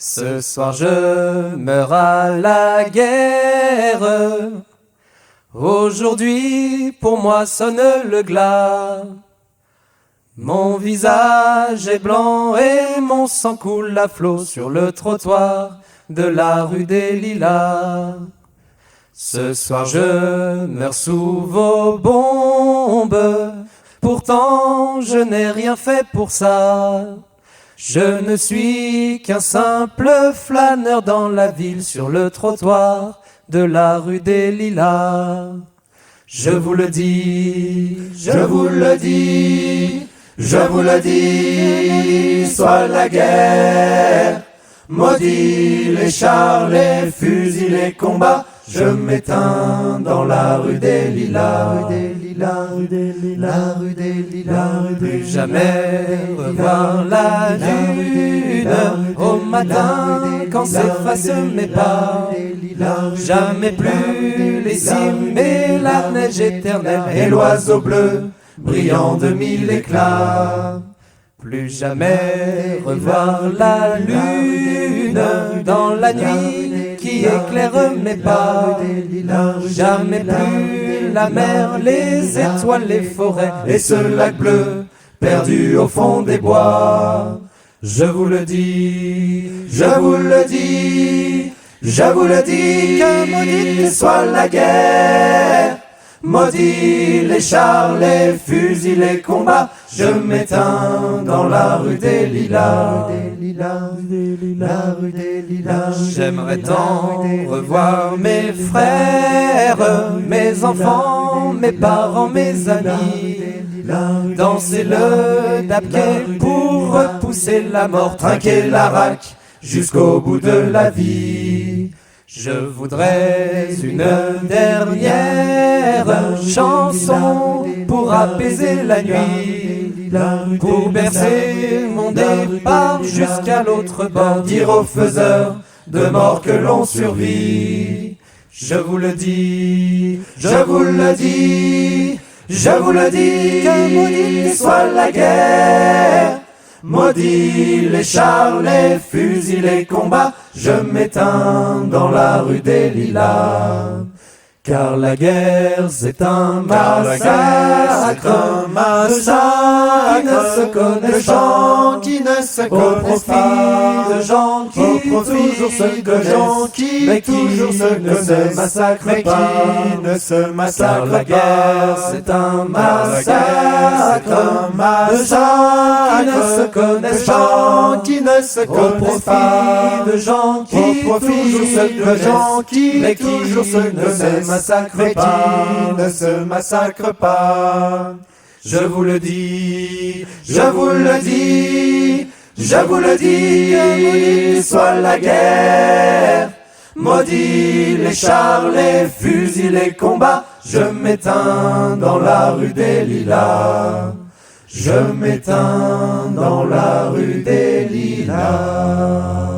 Ce soir je meurs à la guerre. Aujourd'hui pour moi sonne le glas. Mon visage est blanc et mon sang coule à flot sur le trottoir de la rue des Lilas. Ce soir je meurs sous vos bombes. Pourtant je n'ai rien fait pour ça. Je ne suis qu'un simple flâneur dans la ville sur le trottoir de la rue des Lilas. Je vous le dis, je vous le dis, je vous le dis, soit la guerre. Maudit les chars, les fusils, les combats. Je m'éteins dans la rue des Lilas, rue des Lilas, rue des Lilas, rue des Lilas, plus jamais revoir la lune au matin quand s'effacent mes pas. Jamais plus les cimes et la neige éternelle et l'oiseau bleu brillant de mille éclats. Plus jamais revoir la lune dans la nuit qui éclaire mes pas. Jamais plus la mer, les étoiles, les forêts et ce lac bleu perdu au fond des bois. Je vous le dis, je vous le dis, je vous le dis, que maudite soit la guerre. Maudit les chars, les fusils, les combats. Je m'éteins dans la rue des Lilas, rue des Lilas, rue des Lilas, rue des Lilas. J'aimerais tant revoir mes frères, mes enfants, mes parents, mes amis. Danser le dabké pour repousser la mort, trinquer la raque jusqu'au bout de la vie. Je voudrais une dernière chanson pour apaiser la nuit, pour bercer mon départ jusqu'à l'autre bord, dire aux faiseurs de mort que l'on survit. Je vous le dis, je vous le dis, je vous le dis, que maudite soit la guerre. Maudit les chars, les fusils, les combats. Je m'éteins dans la rue des Lilas. Car la guerre c'est un massacre, qui ne se connaissent pas, qui ne se connaissent pas, de gens qui toujours se connaissent, mais qui ne se massacrent pas, ne se massacrent. Car la guerre c'est un massacre, de gens qui ne se connaissent pas, qui ne se connaissent pas, de gens qui toujours se connaissent, mais qui ne se massacre pas, ne se massacre pas. Je vous le dis, je vous le dis, je vous le dis, que maudite soit la guerre. Maudit les chars, les fusils, les combats. Je m'éteins dans la rue des Lilas. Je m'éteins dans la rue des Lilas.